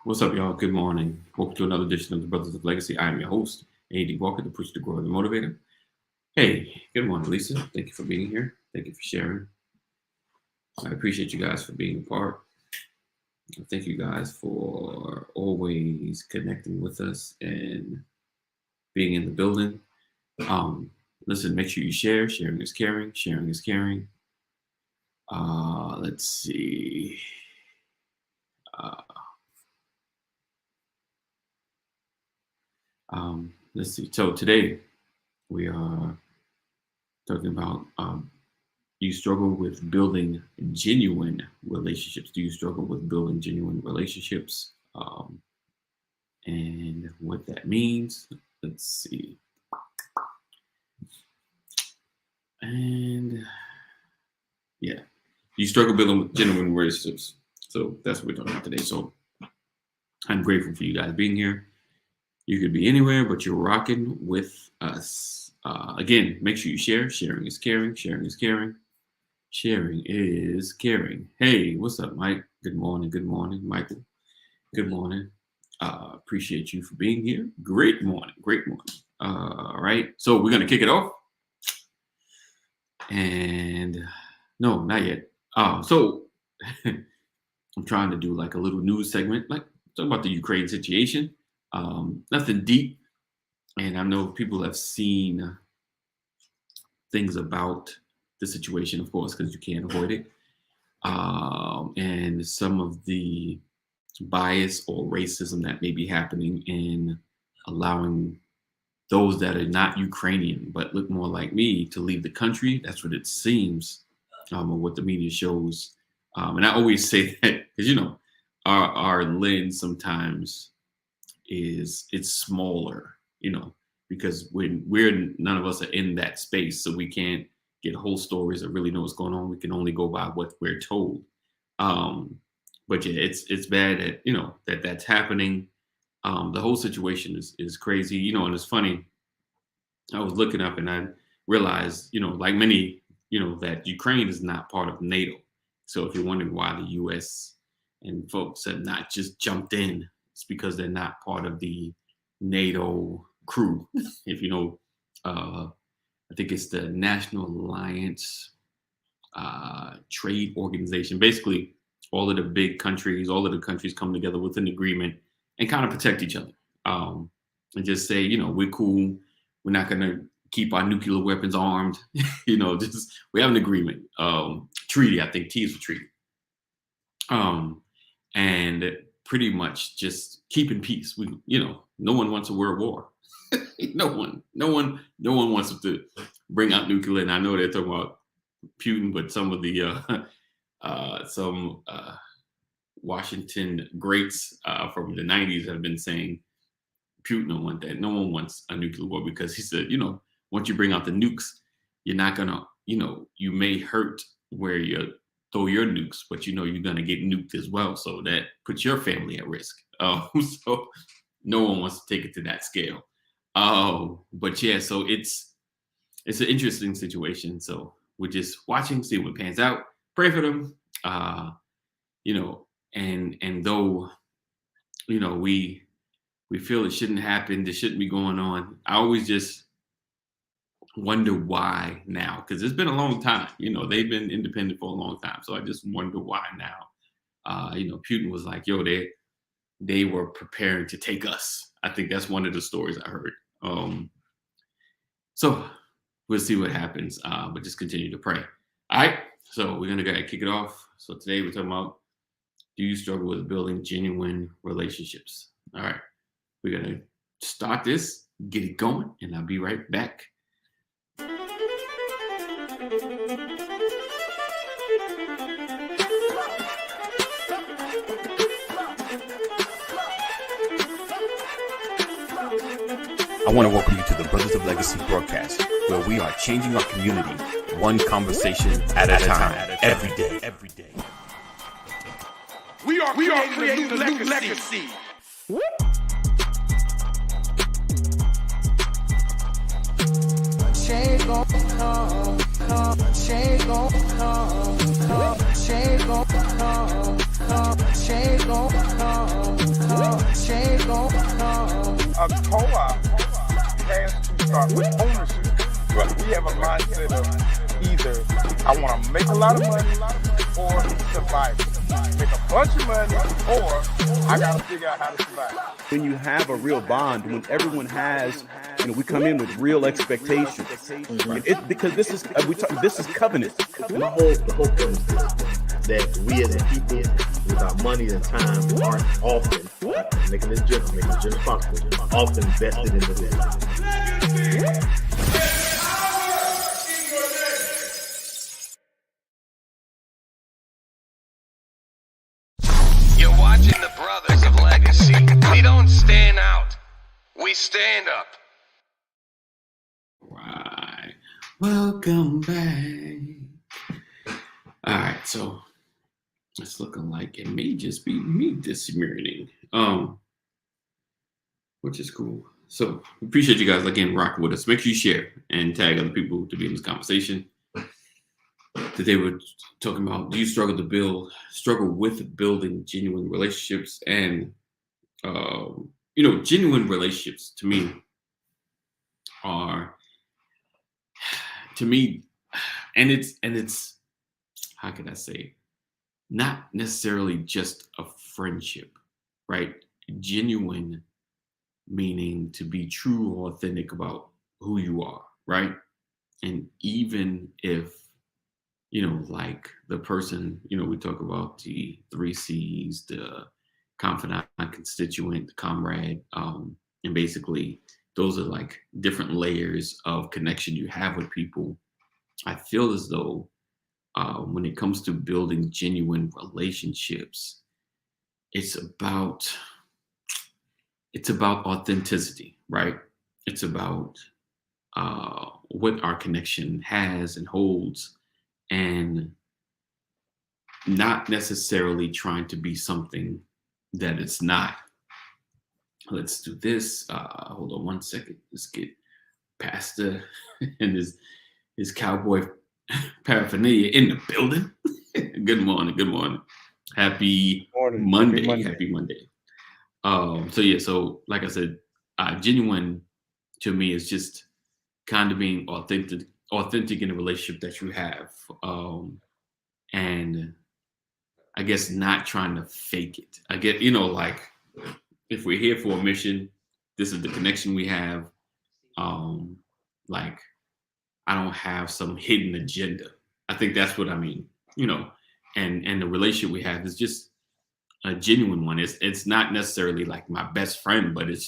What's up, y'all? Good morning. Welcome to another edition of the Brothers of Legacy. I am your host, A.D. Walker, the Pusher, the Grower, the Motivator. Hey, good morning, Lisa. Thank you for being here. Thank you for sharing. I appreciate you guys for being a part. Thank you guys for always connecting with us and being in the building. Listen, make sure you share. Sharing is caring. Sharing is caring. Let's see. Let's see. So today we are talking about you struggle with building genuine relationships. Do you struggle with building genuine relationships? And what that means. Let's see. And yeah, you struggle building genuine relationships. So that's what we're talking about today. So I'm grateful for you guys being here. You could be anywhere, but you're rocking with us. Again, make sure you share. Sharing is caring. Sharing is caring. Sharing is caring. Hey, what's up, Mike? Good morning. Good morning, Michael. Good morning. Appreciate you for being here. Great morning. Great morning. All right. So we're going to kick it off. And no, not yet. So I'm trying to do like a little news segment, like talk about the Ukraine situation. Nothing deep, and I know people have seen things about the situation, of course, because you can't avoid it, and some of the bias or racism that may be happening in allowing those that are not Ukrainian but look more like me to leave the country. That's what it seems, or what the media shows, and I always say that because our lens sometimes it's smaller, because when none of us are in that space, so we can't get whole stories or really know what's going on. We can only go by what we're told. But yeah, it's bad that that's happening. The whole situation is crazy, and it's funny. I was looking up and I realized, like many, that Ukraine is not part of NATO. So if you're wondering why the U.S. and folks have not just jumped in, it's because they're not part of the NATO crew. If I think it's the National Alliance Trade Organization. Basically, all of the big countries, all of the countries come together with an agreement and kind of protect each other. And just say, we're cool. We're not going to keep our nuclear weapons armed. We have an agreement. Treaty, I think T is for treaty. And pretty much just keeping peace. No one wants a world war. No one wants to bring out nuclear. And I know they're talking about Putin, but some of the Washington greats from the 90s have been saying Putin don't want that. No one wants a nuclear war because he said, once you bring out the nukes, you're not gonna, you may hurt where you throw your nukes, but you're gonna get nuked as well. So that puts your family at risk. So no one wants to take it to that scale. But yeah, so it's an interesting situation. So we're just watching, see what pans out. Pray for them. And though, we feel it shouldn't happen, this shouldn't be going on. I always just wonder why now, because it's been a long time. They've been independent for a long time. So I just wonder why now. Putin was like, they were preparing to take us. I think that's one of the stories I heard. So we'll see what happens, but just continue to pray. All right, so we're going to go ahead and kick it off. So today we're talking about, do you struggle with building genuine relationships? All right, we're going to start this, get it going, and I'll be right back. I want to welcome you to the Brothers of Legacy broadcast, where we are changing our community one conversation at a time, every day. We are creating a new legacy. Change gon' come, change gon' come, change gon' come, change gon' come. gon' come. A co-op has to start with ownership. Right. We have a mindset of either I want to make a lot of money or survive. Make a bunch of money or I got to figure out how to survive. When you have a real bond, when everyone has, we come in with real expectations. Because this is this is covenant. The whole premise is that we as a people, with our money and time, aren't often making this general possible, often vested in the debt. You're watching the Brothers of Legacy. We don't stand out. We stand up. Right. Welcome back. All right, so it's looking like it may just be me this morning. Which is cool. So appreciate you guys again rocking with us. Make sure you share and tag other people to be in this conversation. Today we're talking about, do you struggle with building genuine relationships? And genuine relationships to me are, and it's how can I say, not necessarily just a friendship, right? Genuine meaning to be true or authentic about who you are, right? And even if, like the person, we talk about the 3 C's, the confidant, constituent, the comrade, and basically those are like different layers of connection you have with people. I feel as though when it comes to building genuine relationships, it's about authenticity, right? It's about what our connection has and holds, and not necessarily trying to be something that it's not. Let's do this. Hold on one second. Let's get Pastor and his cowboy paraphernalia in the building. Good morning. Good morning. Happy Monday. Happy Monday. So like I said, genuine to me is just kind of being authentic in the relationship that you have. And I guess not trying to fake it. I get, like if we're here for a mission, this is the connection we have. Like I don't have some hidden agenda. I think that's what I mean, and the relationship we have is just a genuine one. It's not necessarily like my best friend, but it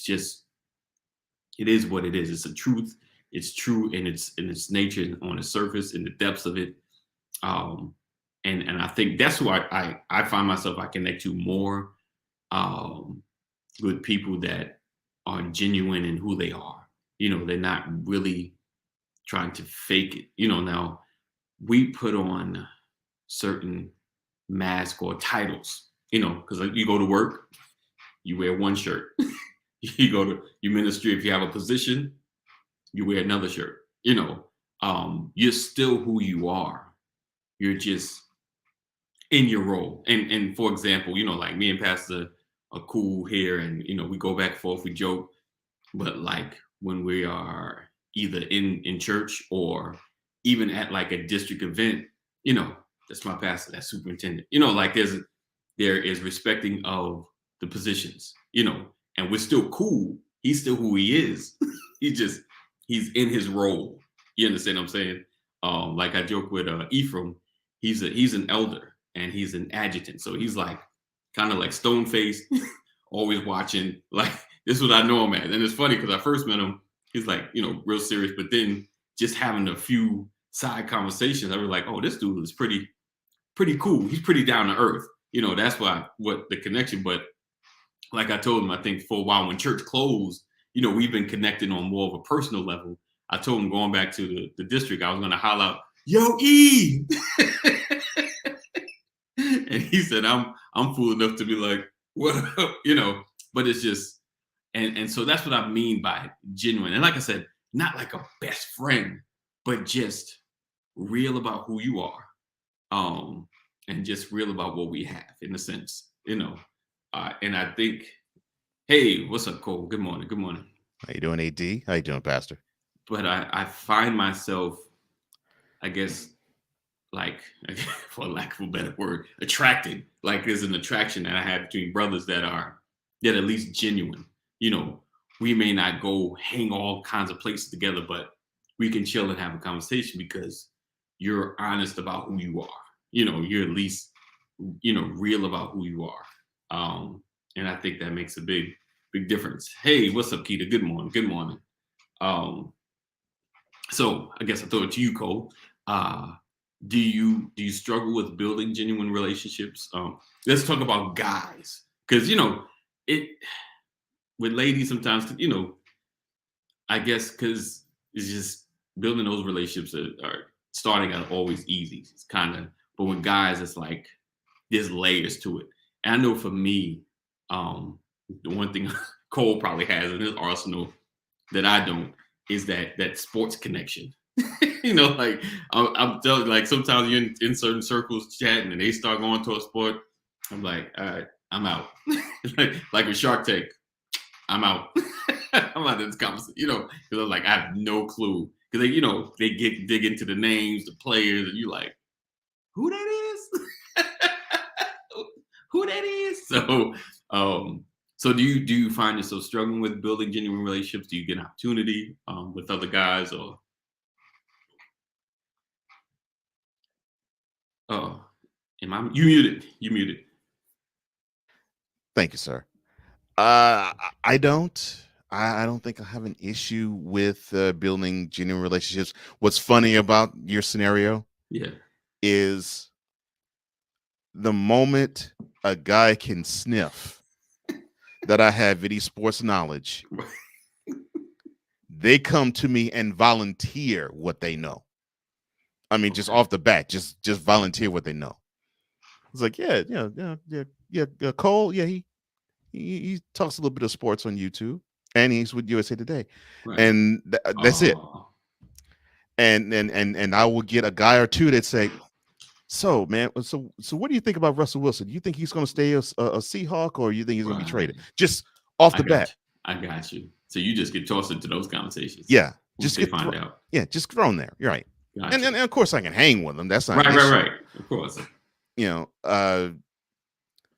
is what it is. It's a truth. It's true in its nature, on the surface, in the depths of it. And I think that's why I find myself, I connect to more with people that are genuine in who they are. They're not really trying to fake it. Now we put on certain masks or titles, because you go to work, you wear one shirt. You go to your ministry, if you have a position, you wear another shirt. You're still who you are. You're just in your role. And for example, like me and Pastor are cool here, and we go back and forth, we joke. But like when we are either in church or even at like a district event, that's my pastor, that's superintendent. Like there is respecting of the positions, and we're still cool. He's still who he is. He's in his role. You understand what I'm saying? Like I joke with Ephraim, he's an elder and he's an adjutant. So he's like kind of like stone faced, always watching. Like this is what I know him as. And it's funny because I first met him, he's like, real serious, but then just having a few side conversations, I was like, oh, this dude is pretty cool. He's pretty down to earth. That's what the connection. But like I told him, I think for a while when church closed, we've been connecting on more of a personal level. I told him going back to the district, I was going to holler out, yo, E. And he said, I'm fool enough to be like, what up? But it's just, and so that's what I mean by genuine. And like I said, not like a best friend, but just real about who you are. And just real about what we have in a sense, and I think Hey, what's up, Cole? Good morning. Good morning. How you doing, AD? How you doing, Pastor? But I find myself, I guess, like, for lack of a better word, attracted. Like there's an attraction that I have between brothers that are at least genuine. You know, we may not go hang all kinds of places together, but we can chill and have a conversation because you're honest about who you are. You know, you're at least, real about who you are. And I think that makes a big difference. Hey, what's up, Keita? Good morning. Good morning. Um, so I guess I throw it to you, Cole. Do you struggle with building genuine relationships? Let's talk about guys, because it with ladies sometimes. I guess because it's just building those relationships are starting out always easy. It's kind of, but with guys, it's like there's layers to it. And I know for me, the one thing Cole probably has in his arsenal that I don't is that sports connection. Like I'm telling you, like sometimes you're in certain circles chatting and they start going to a sport. I'm like, all right, I'm out. like with Shark Tank, I'm out. I'm out of this conversation, because I'm like, I have no clue. Because they dig into the names, the players, and you like, who that is? Who that is? So do you find yourself struggling with building genuine relationships? Do you get an opportunity with other guys or? Oh, you muted? You muted. Thank you, sir. I don't. I don't think I have an issue with building genuine relationships. What's funny about your scenario Yeah. is the moment a guy can sniff that I have any sports knowledge, they come to me and volunteer what they know. I mean, just off the bat, just volunteer what they know. It's like, yeah, Cole, yeah, he talks a little bit of sports on YouTube, and he's with USA Today, Right. and that's it. And I will get a guy or two that say, so man, so what do you think about Russell Wilson? Do you think he's going to stay a Seahawk, or you think he's going to be traded? Just off the bat. I got you. So you just get tossed into those conversations. Yeah, just get find out. Yeah, just thrown there. You're right. Gotcha. And of course I can hang with them. That's not right. Of course.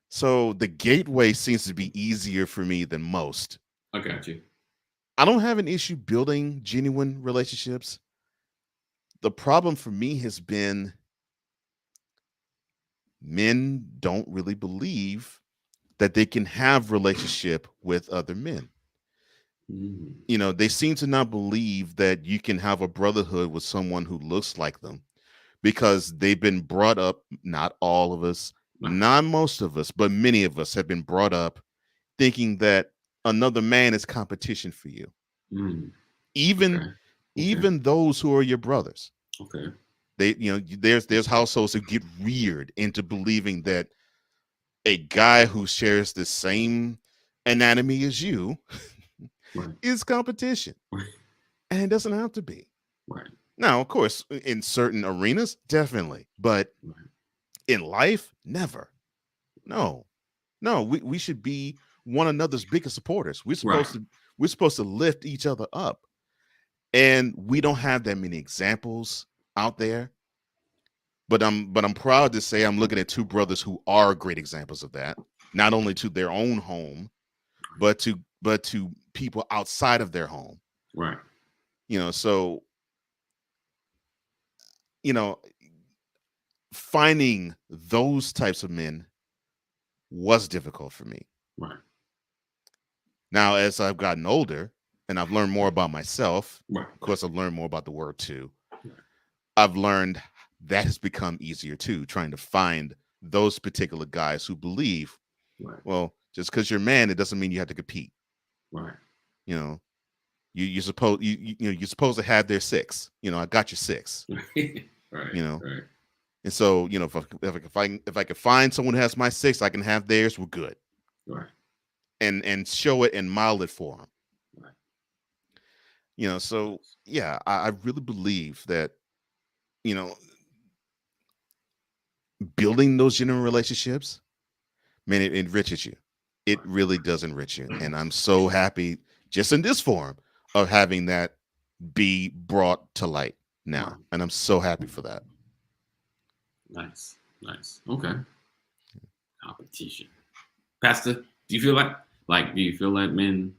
So the gateway seems to be easier for me than most. I got you. I don't have an issue building genuine relationships. The problem for me has been men don't really believe that they can have relationship with other men. They seem to not believe that you can have a brotherhood with someone who looks like them, because they've been brought up, not all of us, not most of us, but many of us have been brought up thinking that another man is competition for you. Even those who are your brothers. Okay. They, there's households who get reared into believing that a guy who shares the same anatomy as you is competition. Right. And it doesn't have to be. Right. Now, of course, in certain arenas, definitely, but in life, never. No, we should be one another's biggest supporters. We're supposed to lift each other up, and we don't have that many examples out there. But I'm proud to say I'm looking at two brothers who are great examples of that, not only to their own home, but to people outside of their home. Right. So finding those types of men was difficult for me. Right. Now, as I've gotten older and I've learned more about myself, right. Of course, I've learned more about the word too. Right. I've learned that has become easier too, trying to find those particular guys who believe, well, just because you're a man, it doesn't mean you have to compete. Right. You're supposed to have their 6. I got your 6. Right. Right. And so, if I can find someone who has my 6, I can have theirs. We're good. Right. And show it and model it for them. Right. So yeah, I really believe that, building those genuine relationships, man, it enriches you. It really does enrich you. And I'm so happy just in this form of having that be brought to light now. Right. And I'm so happy for that. Nice. Okay. Competition. Pastor, do you feel like men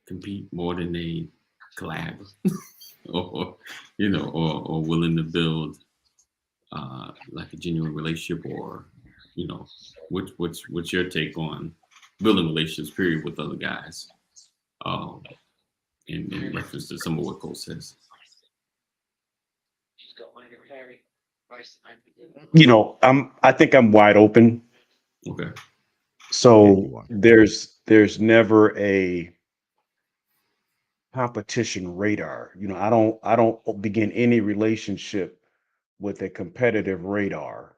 compete more than they collab, or or willing to build like a genuine relationship, or what's your take on building relationships period with other guys, in reference to some of what Cole says? I think I'm wide open. Okay. So there's never a competition radar. I don't begin any relationship with a competitive radar.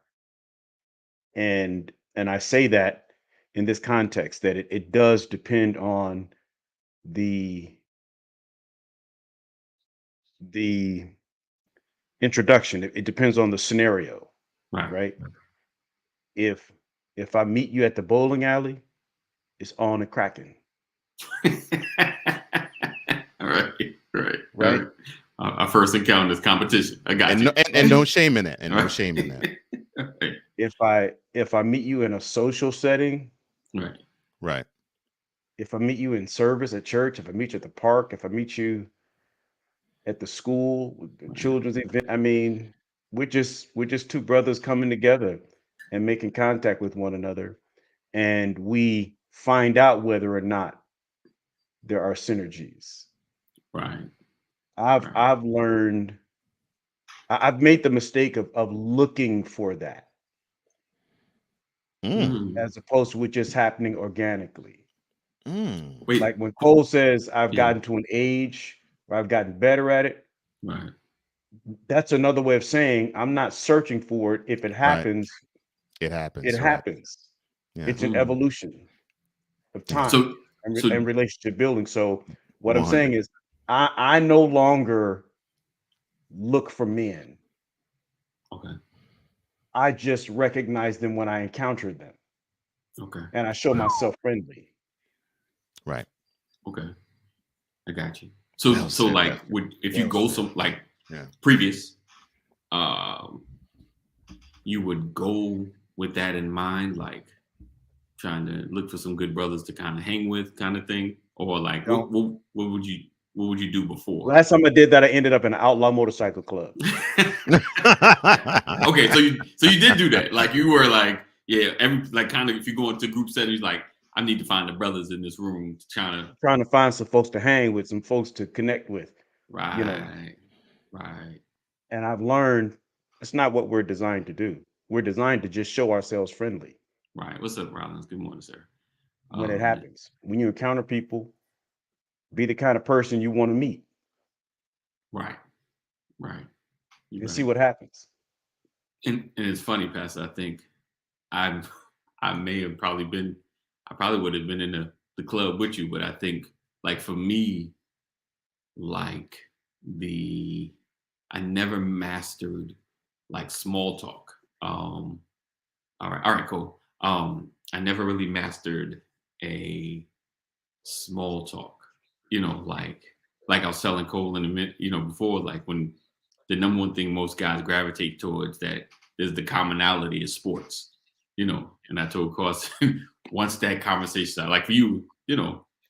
And I say that in this context that it does depend on the introduction. It depends on the scenario, right? If I meet you at the bowling alley, it's on and cracking. Right. Our first encounter is competition. I got you. And no shame in it. And no shame in that. Right. If I meet you in a social setting, Right. if I meet you in service at church, if I meet you at the park, if I meet you at the school, with the children's event, I mean, we're just two brothers coming together and making contact with one another, and we find out whether or not there are synergies. Right. I've learned, I've made the mistake of looking for that, as opposed to it just happening organically. Wait. Like when Cole says, I've gotten to an age where I've gotten better at it. Right. That's another way of saying I'm not searching for it. If it happens, it happens. It happens. Yeah. It's an evolution of time and relationship building. So what 100. I'm saying is I no longer look for men. Okay. I just recognize them when I encounter them. Okay. And I show myself friendly. Right. Okay. I got you. So like if you go previous, you would go with that in mind, like trying to look for some good brothers to kind of hang with, kind of thing, or like what would you do before? Last time I did that, I ended up in an outlaw motorcycle club. Okay, so you did do that. Like you were like, kind of if you go into group settings, like I need to find the brothers in this room trying to find some folks to hang with, some folks to connect with. Right. And I've learned it's not what we're designed to do. We're designed to just show ourselves friendly. Right. What's up, Rollins? Good morning, sir. When it happens, when you encounter people, be the kind of person you want to meet. Right. And see what happens. And it's funny, Pastor. I think I probably would have been in the club with you, but I think like for me, like I never mastered like small talk. All right, cool. I never really mastered a small talk, like I was telling Cole in a minute, before, like when the number one thing most guys gravitate towards that is the commonality of sports, and I told Cost once that conversation started, like for you,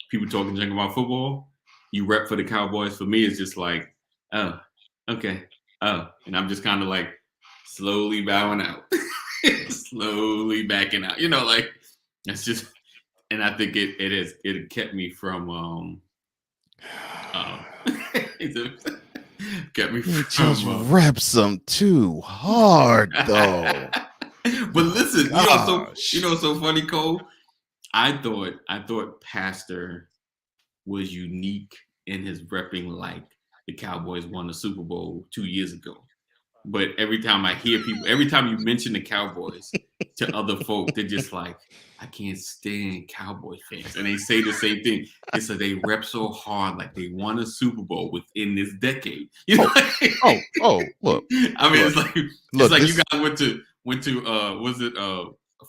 people talking junk about football, you rep for the Cowboys. For me, it's just like, oh, okay. Oh, and I'm just kind of like slowly bowing out, slowly backing out, like that's just, and I think it kept me from, kept me from just reps them too hard though. But listen, so funny, Cole. I thought Pastor was unique in his repping like the Cowboys won the Super Bowl 2 years ago. But every time I hear people, every time you mention the Cowboys to other folk, they're just like, I can't stand Cowboy fans. And they say the same thing. They say they rep so hard, like they won a Super Bowl within this decade. Look. I mean, it's like you guys went to was it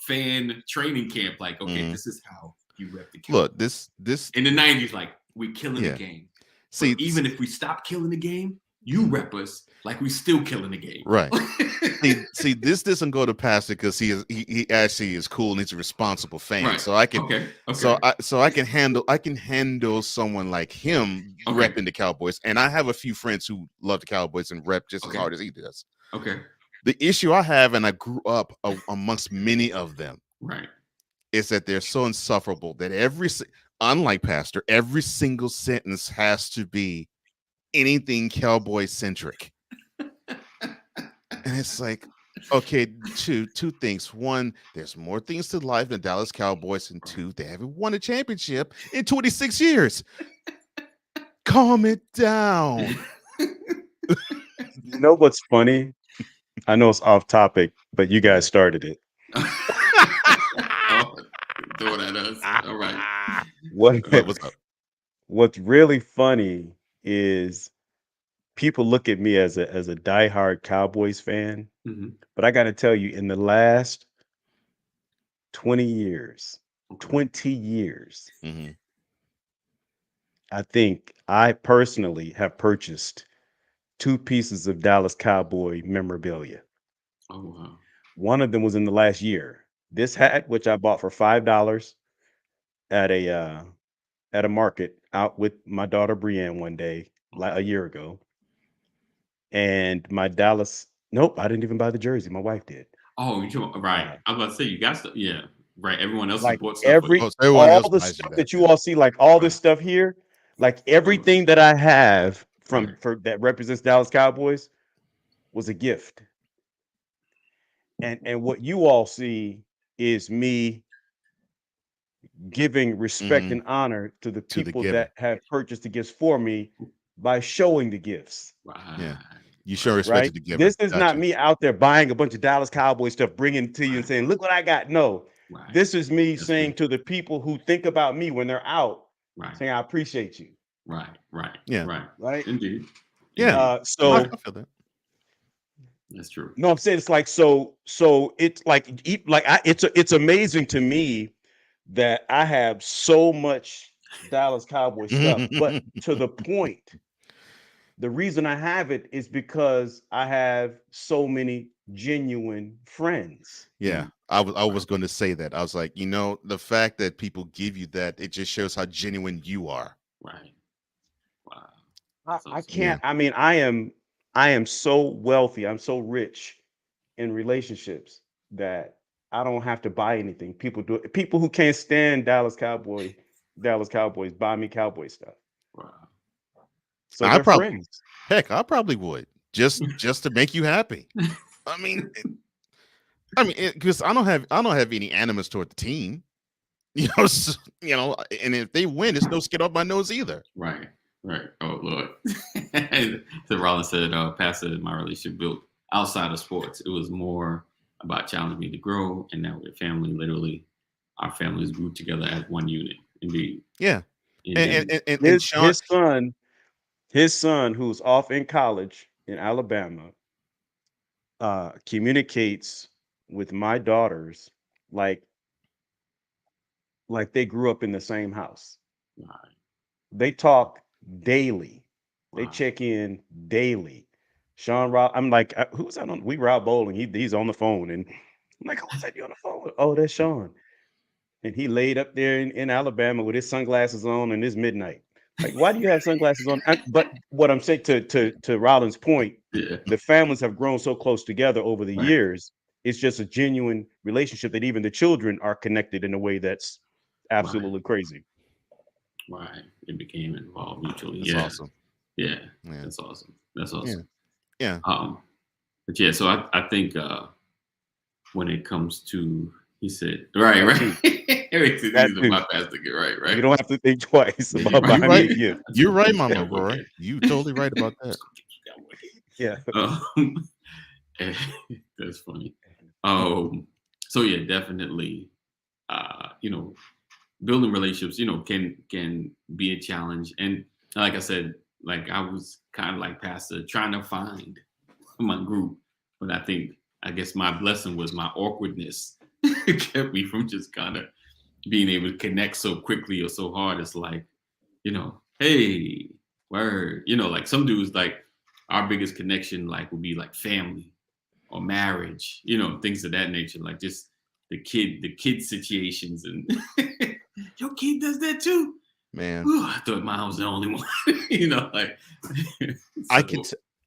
fan training camp. Like, okay, Mhm. this is how you rep the Cowboys. Look, this In the 90s, like, we're killing Yeah. the game. see But even if we stop killing the game, you rep us like we still killing the game. right. see, this doesn't go to Pastor because he actually is cool and he's a responsible fan. Right. So I can Okay. so I can handle someone like him Okay. repping the Cowboys. And I have a few friends who love the Cowboys and rep just as Okay. hard as he does. Okay. The issue I have, and I grew up amongst many of them, Right. is that they're so insufferable that unlike Pastor, every single sentence has to be anything Cowboy centric. And it's like, okay, two things. One, there's more things to life than Dallas Cowboys, and two, they haven't won a championship in 26 years. Calm it down. You know what's funny? I know it's off topic, but you guys started it. Oh, throwing at us. All right. What's up? What's really funny is people look at me as a diehard Cowboys fan, Mhm. but I got to tell you, in the last 20 years, Mhm. I think I personally have purchased 2 pieces of Dallas Cowboy memorabilia. Oh, wow. One of them was in the last year. This hat, which I bought for $5 at a market out with my daughter Brienne one day, like a year ago. And my Dallas, nope, I didn't even buy the jersey. My wife did. Oh, right. I was about to say, you got stuff. Yeah. Right. Everyone else Like bought stuff. every Oh, so everyone else all the buys you stuff that, that you yeah. all see, like all this stuff here, like everything that I have from Right. for that represents Dallas Cowboys was a gift. And what you all see is me giving respect Mhm. and honor to the To the people giver. that have purchased the gifts for me by showing the gifts. Right. Yeah. You show respect Right? to the giver. This is not Gotcha. me out there buying a bunch of Dallas Cowboy stuff, bringing it to you and saying, "Look what I got." No, Right. this is me That's saying good. to the people who think about me when they're out, Right. saying, "I appreciate you." Right. Right. Yeah. Right. Right? Indeed. Yeah. Indeed. So I feel that. That's true. no, I'm saying it's like so it's like it's amazing to me that I have so much Dallas Cowboy stuff, but to the point, the reason I have it is because I have so many genuine friends. Yeah, I was going to say that. I was like, the fact that people give you that, it just shows how genuine you are. Right. Wow. I That's awesome. can't. I mean, I am so wealthy. I'm so rich in relationships that I don't have to buy anything. People do it. People who can't stand Dallas Cowboys buy me Cowboy stuff. Wow. So I they're probably- friends. Heck, I probably would just to make you happy. I mean, because I don't have any animus toward the team, and if they win, it's no skin off my nose either. Right. Right. Oh Lord. So Rollins said, Pastor, my relationship built outside of sports. It was more about challenging me to grow, and now we're family. Literally, our families grew together as one unit. Indeed. Yeah, Indeed. and Sean, His son, who's off in college in Alabama, communicates with my daughters like they grew up in the same house. Right. They talk daily. They Wow. check in daily. Sean Rob, I'm like, who's that on? We Rob Bowling. He's on the phone, and I'm like, who's that you on the phone with? Oh, that's Sean. And he laid up there in Alabama with his sunglasses on, and it's midnight. Like, why do you have sunglasses on? But what I'm saying to Rollins' point, Yeah. the families have grown so close together over the Right. years. It's just a genuine relationship that even the children are connected in a way that's absolutely crazy. Right. It became involved mutually. that's Yeah. awesome. Yeah. Yeah. That's awesome. That's awesome. Yeah. But yeah, so I think when it comes to, he said, right. That These are too. my pastor, right. You don't have to think twice Yeah, about you're buying right. me a gift. You're right, Mama Yeah, Roy. okay. You totally right about that. Yeah. That's funny. So yeah, definitely. Building relationships, can be a challenge. And like I said, like I was kind of like Pastor trying to find my group, but I guess my blessing was my awkwardness it kept me from just kind of being able to connect so quickly or so hard. It's like, hey, word. Like some dudes, like our biggest connection, like would be like family or marriage, things of that nature. Like just the kid situations, and your kid does that too. Man, Whew, I thought mine was the only one. Like I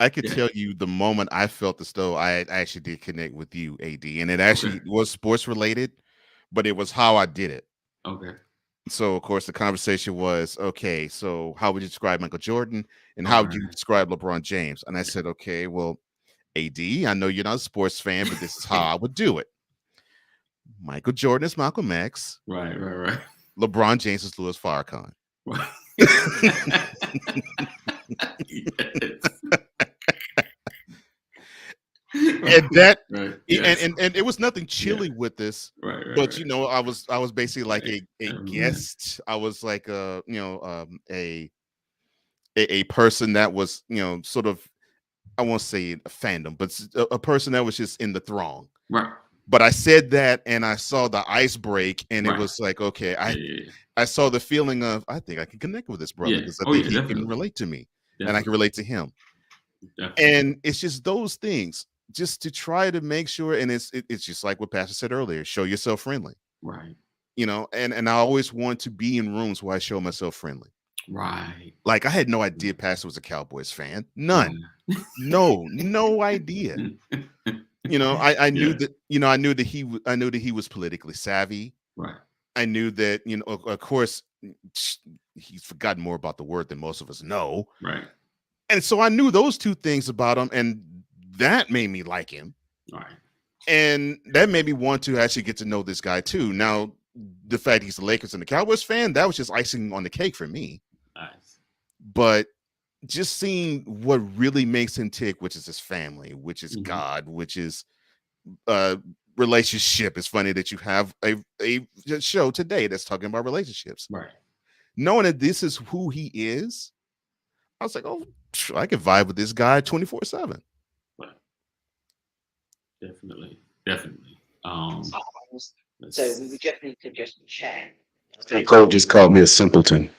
could tell you the moment I felt as though I actually did connect with you, AD, and it actually was sports related, but it was how I did it. Okay. So of course the conversation was, okay, so how would you describe Michael Jordan and how would you describe LeBron James? And I said, okay, well, AD, I know you're not a sports fan, but this is how I would do it. Michael Jordan is Malcolm X. Right. LeBron James is Louis Farrakhan. Right. And that right. Yes. and it was nothing chilly with this, right, but right. I was basically like Right. a guest. I was like a person that was sort of, I won't say a fandom, but a person that was just in the throng. Right. But I said that and I saw the ice break, and Right. it was like, okay, Yeah. I saw the feeling of, I think I can connect with this brother Yeah. because I Oh, think yeah, he definitely. can relate to me and I Definitely. can relate to him. Definitely. And it's just those things, just to try to make sure, and it's just like what Pastor said earlier, show yourself friendly. Right. And I always want to be in rooms where I show myself friendly. Right. Like I had no idea Pastor was a Cowboys fan. None. No idea. I knew that, I knew that he was politically savvy. Right. I knew that, of course, he's forgotten more about the word than most of us know. Right. And so I knew those two things about him, and that made me like him. Right. And that made me want to actually get to know this guy too. Now, the fact he's the Lakers and the Cowboys fan, that was just icing on the cake for me. Nice. But just seeing what really makes him tick, which is his family, which is God, which is relationship. It's funny that you have a show today that's talking about relationships. Right. Knowing that this is who he is, I was like, oh, I can vibe with this guy 24/7. Right. Definitely. So we would just need to just check. Cole just called me a simpleton.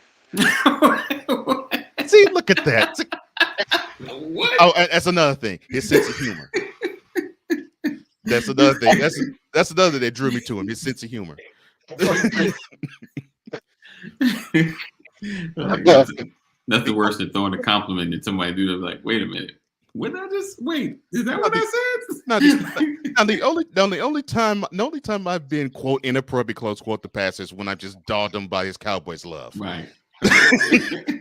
See, look at that. What? Oh, that's another thing. His sense of humor. That's another thing. That's another thing that drew me to him. His sense of humor. Nothing worse than throwing a compliment at somebody. Do like, wait a minute. What did I just wait? Is that what I said? Now the only time I've been quote inappropriate close quote the past is when I just dogged him by his Cowboys love. Right.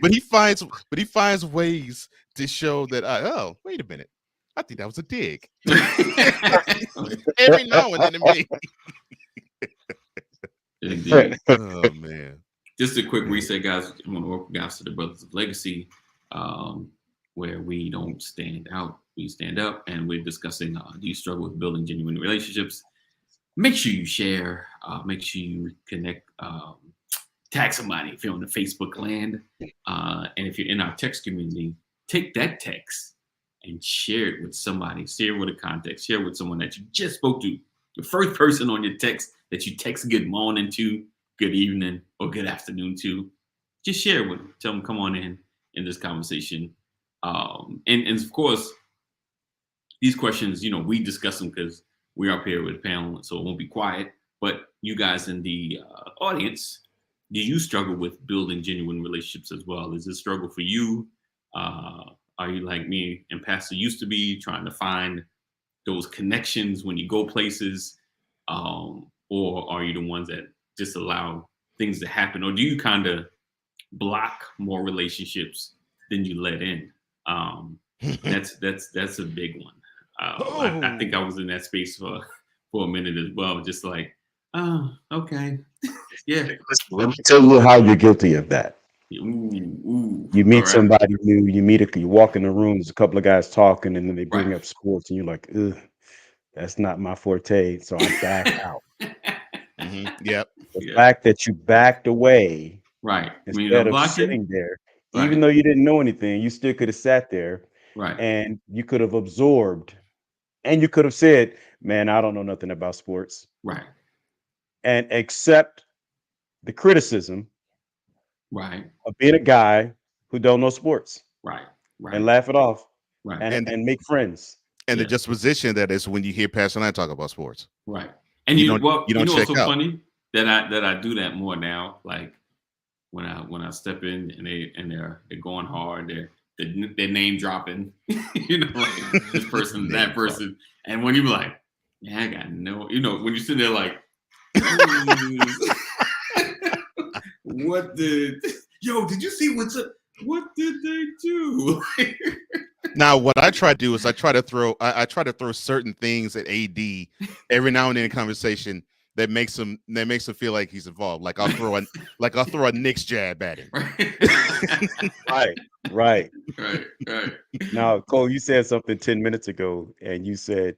but he finds ways to show that wait a minute. I think that was a dig. Every now and then to me. Indeed. Oh man. Just a quick reset, guys. I'm going to welcome guys to the Brothers of Legacy, where we don't stand out, we stand up, and we're discussing do you struggle with building genuine relationships? Make sure you share, make sure you connect, tag somebody if you're on the Facebook land, and if you're in our text community, take that text and share it with somebody, share it with a contact, share it with someone that you just spoke to, the first person on your text that you text good morning to, good evening, or good afternoon to. Just share it with them. Tell them, come on in this conversation. And of course, these questions, we discuss them because we're up here with a panel, so it won't be quiet. But you guys in the audience, do you struggle with building genuine relationships as well? Is this a struggle for you? Are you like me and Pastor used to be, trying to find those connections when you go places? Or are you the ones that just allow things to happen? Or do you kind of block more relationships than you let in? That's a big one. I think I was in that space for a minute as well. Just like, oh, okay. Yeah. Let me tell you how you're guilty of that. Ooh. You meet All right. somebody new, you walk in the room, there's a couple of guys talking, and then they bring up sports, and you're like, ugh, that's not my forte, so I back out. Yep. The fact that you backed away, right, instead of sitting there, even though you didn't know anything, you still could have sat there, right, and you could have absorbed, and you could have said, man, I don't know nothing about sports. Right. and accept the criticism Right. of being a guy who don't know sports Right. Right. and laugh it off Right. and make friends. And the Yeah. disposition that is when you hear Pastor and I talk about sports. Right. And You you don't- well, you don't know what's check so out. funny that I do that more now. Like when I step in and they're going hard, they're name dropping, you know, like this person, that person, and when you be like, yeah, I got no, you know, when you sit there like, what did you see what did they do? Now, what I try to do is I try to throw certain things at AD every now and then in conversation that makes him feel like he's involved. Like I'll throw a Knicks jab at him. Right. Right. Now, Cole, you said something 10 minutes ago, and you said,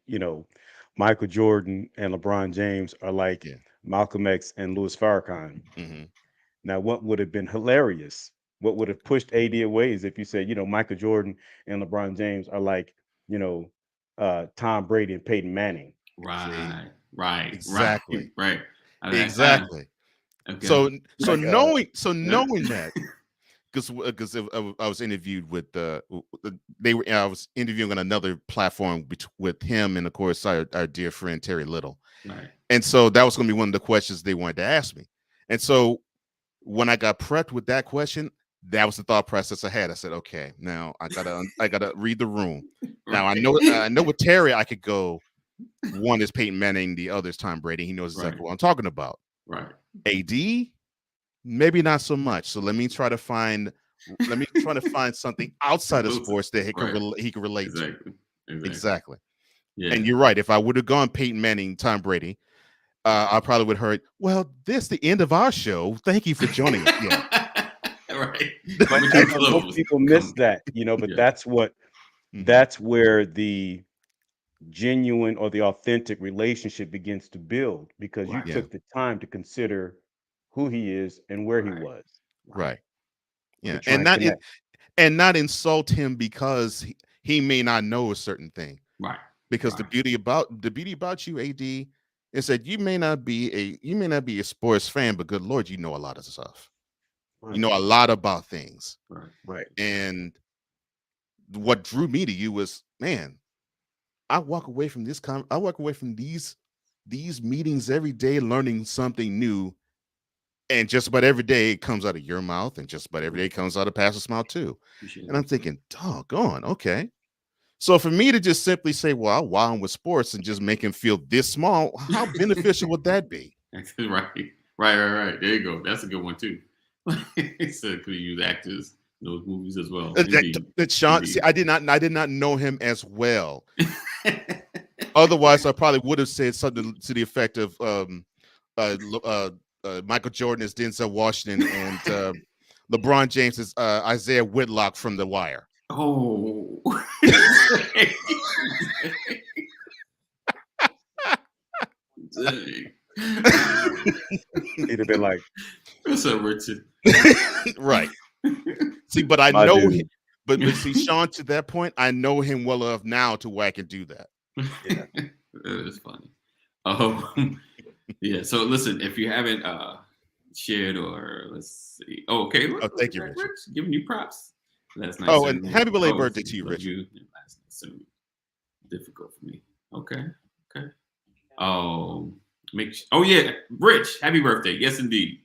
Michael Jordan and LeBron James are like Malcolm X and Louis Farrakhan. Mm-hmm. Now, what would have been hilarious, what would have pushed AD away is if you said, Michael Jordan and LeBron James are like, Tom Brady and Peyton Manning. Right. Exactly. Right. Exactly. Okay. So Like, knowing that, because I was interviewed with I was interviewing on another platform with him and of course our dear friend Terry Little. Right. And so that was going to be one of the questions they wanted to ask me. And so when I got prepped with that question, that was the thought process I had. I said, okay, now I gotta read the room. Now I know with Terry I could go. One is Peyton Manning, the other is Tom Brady. He knows exactly what I'm talking about. Right. AD, maybe not so much. So let me try to find something outside of sports that he can relate to. Exactly. Yeah. And you're right. If I would have gone Peyton Manning, Tom Brady, I probably would have heard, well, this is the end of our show. Thank you for joining us. Yeah. Right. But most people miss that, but that's where the genuine or the authentic relationship begins to build because you took the time to consider who he is and where he was. Right. Yeah. To try And not insult him because he may not know a certain thing. Right. Because the beauty about you, AD, is that you may not be a sports fan, but good Lord, you know a lot of stuff. Right. You know a lot about things. Right. And what drew me to you was, man, I walk away from these meetings every day learning something new. And just about every day it comes out of your mouth, and just about every day it comes out of Pastor's mouth too. And I'm thinking, doggone, okay. So for me to just simply say, well, while I'm with sports and just make him feel this small, how beneficial would that be? Right. There you go. That's a good one too. So could use actors in those movies as well. Sean, see, I did not know him as well. Otherwise, I probably would have said something to the effect of Michael Jordan is Denzel Washington and LeBron James is Isaiah Whitlock from The Wire. Oh. Dang. He'd have been like, "What's up, Richard?" Right. See, but I know him. But see, Sean, to that point, I know him well enough now to where I can do that. Yeah. That is funny. Yeah. So listen, if you haven't shared or let's see. Oh, okay. Oh, thank you, Rich. Richard. Giving you props. That's nice. Oh, and happy belated birthday to you, Richard. That's so difficult for me. Okay. Oh, yeah, Rich. Happy birthday. Yes, indeed.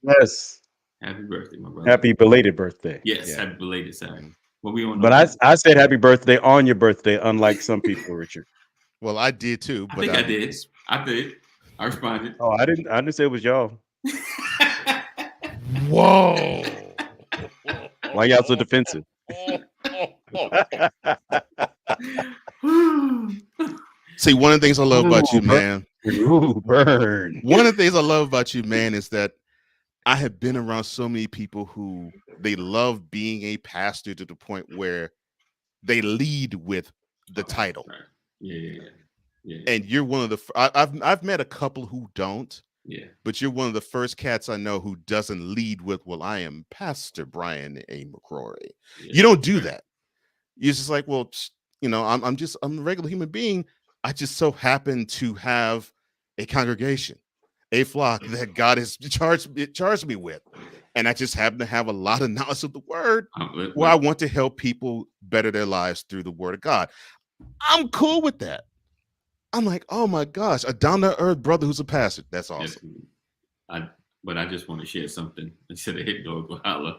Yes. Happy birthday, my brother. Happy belated birthday. Yes, happy belated. Sorry. Well, we on. But I said happy birthday on your birthday, unlike some people, Richard. Well, I did too. I think I did. I responded. Oh, I didn't say it was y'all. Whoa. Why y'all so defensive? See, one of the things I love about you, man. Ooh, burn. One of the things I love about you, man, is that I have been around so many people who they love being a pastor to the point where they lead with the title. Right. Yeah. And you're one of the I've met a couple who don't. Yeah. But you're one of the first cats I know who doesn't lead with, well, I am Pastor Brian A. McCrory. Yeah. You don't do that. You're just like, well, I'm a regular human being. I just so happen to have a congregation. a flock that God has charged me with. And I just happen to have a lot of knowledge of the word where I want to help people better their lives through the word of God. I'm cool with that. I'm like, oh my gosh, a down-to-earth brother who's a pastor. That's awesome. But I just want to share something instead of hit dog or holla.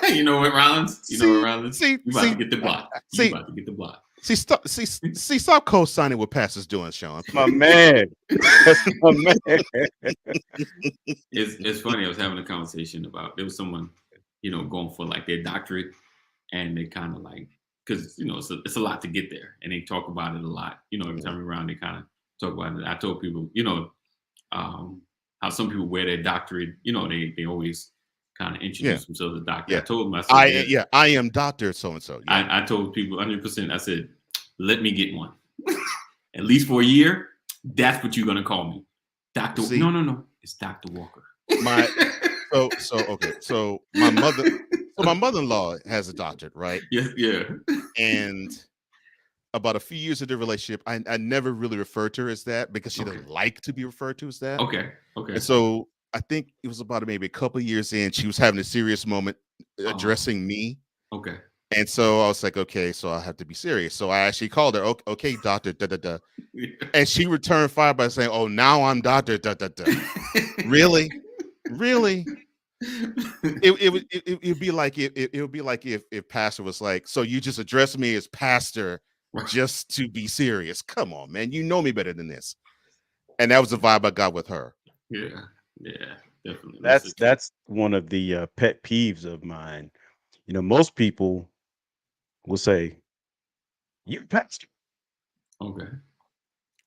You know what, Rollins? You know what, Rollins? You about to get the block. You about to get the block. Stop co-signing what pastor's doing, Sean. My man. That's my man. It's funny. I was having a conversation about, there was someone, going for like their doctorate, and they kind of like, because it's a lot to get there, and they talk about it a lot. Every time we're around, they kind of talk about it. I told people, how some people wear their doctorate. They always kind of introduce themselves as doctor. Yeah. I told them, I said, I am Dr. So-and-so. Yeah. I told people 100%, I said, let me get one. At least for a year, that's what you're going to call me. Dr. No. It's Dr. Walker. So my mother-in-law has a doctorate, right? Yeah. And about a few years of the relationship, I never really referred to her as that because she doesn't like to be referred to as that. Okay. And so I think it was about maybe a couple of years in, she was having a serious moment addressing me. Okay. And so I was like, okay, so I'll have to be serious. So I actually called her, okay, doctor, Yeah. And she returned fire by saying, oh, now I'm doctor, Really? It would be like if pastor was like, so you just address me as pastor just to be serious. Come on, man. You know me better than this. And that was the vibe I got with her. Yeah, definitely. That's one of the pet peeves of mine. Most people will say, "You pastor." Okay.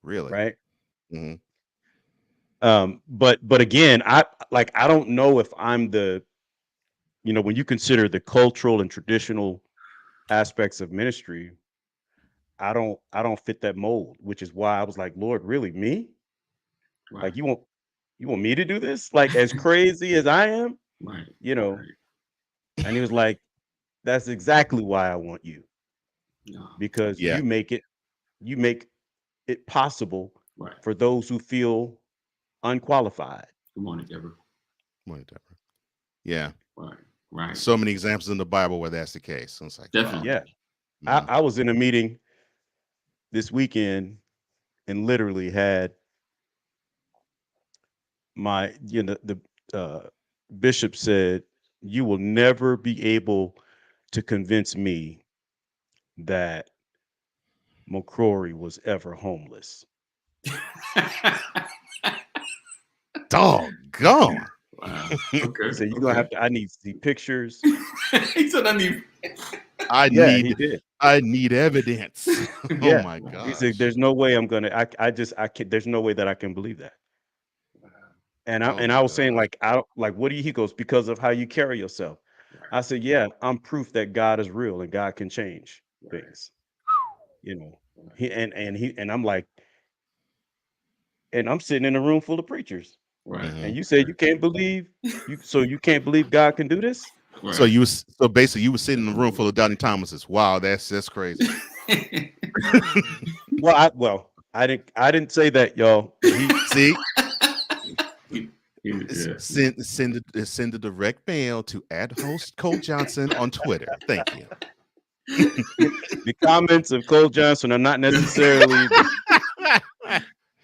Really? Right. Mm-hmm. But again, I don't know if I'm the, when you consider the cultural and traditional aspects of ministry, I don't fit that mold, which is why I was like, Lord, really, me? Right. Like you want me to do this? Like as crazy as I am? Right. And he was like, that's exactly why I want you. No. Because you make it possible for those who feel unqualified. Good morning, Deborah. Yeah. Right. So many examples in the Bible where that's the case. So it's like, definitely. Wow. Yeah. I was in a meeting this weekend and literally had the bishop said, you will never be able to convince me that McCrory was ever homeless. Doggone. Wow. Okay. So you're gonna I need to see pictures. He said I need evidence. Oh my God. He said, there's no way I'm gonna I can't, there's no way that I can believe that. And I was saying, like, what do you, he goes, because of how you carry yourself. I said, yeah, I'm proof that God is real and God can change things. And I'm like, and I'm sitting in a room full of preachers. Right. And you said you can't believe you can't believe God can do this? Right. So basically you were sitting in a room full of Doubting Thomases. Wow, that's crazy. Well, I didn't say that, y'all. See? Send a direct mail to @host Cole Johnson on Twitter. Thank you. The comments of Cole Johnson are not necessarily.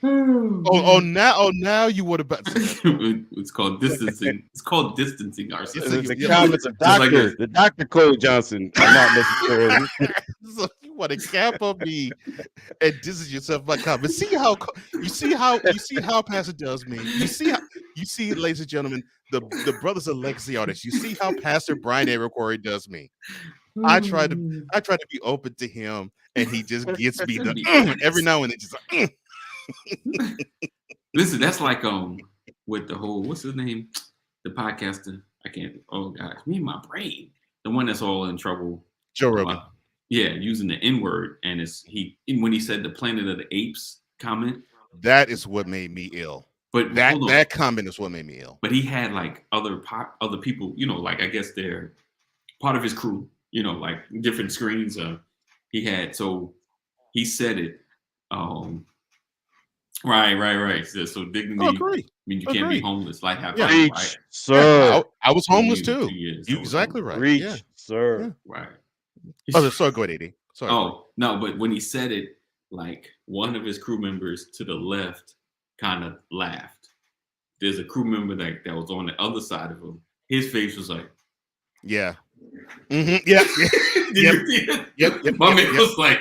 Now you would have. It's called distancing. It's called distancing ourselves. The comments of the Dr. Cole Johnson are not necessarily. So you want to cap on me and distance yourself by comments. See how Pastor does me. You see, ladies and gentlemen, the brothers of legacy artists. You see how Pastor Brian A. Corey does me. I try to be open to him, and he just gets me every now and then. Just like, Listen, that's like with the whole, what's his name, the podcaster. I can't. Oh gosh, me and my brain. The one that's all in trouble. Joe Rogan. Using the N-word, and when he said the Planet of the Apes comment. That is what made me ill. But that comment is what made me ill. But he had like other people, like I guess they're part of his crew, like different screens. He said it. Right. So Oh, dignity agree. means you can't be homeless. Like have fun, Preach, right? sir. Yeah, I was homeless You, 2 too. years. You I was exactly homeless. right. Preach, Yeah. sir. Right. Oh, sorry, go ahead, AD. Sorry. Oh no, but when he said it, like one of his crew members to the left kind of laughed. There's a crew member that was on the other side of him. His face was like, Yeah. Mm-hmm. Yeah. Yep. My man was like,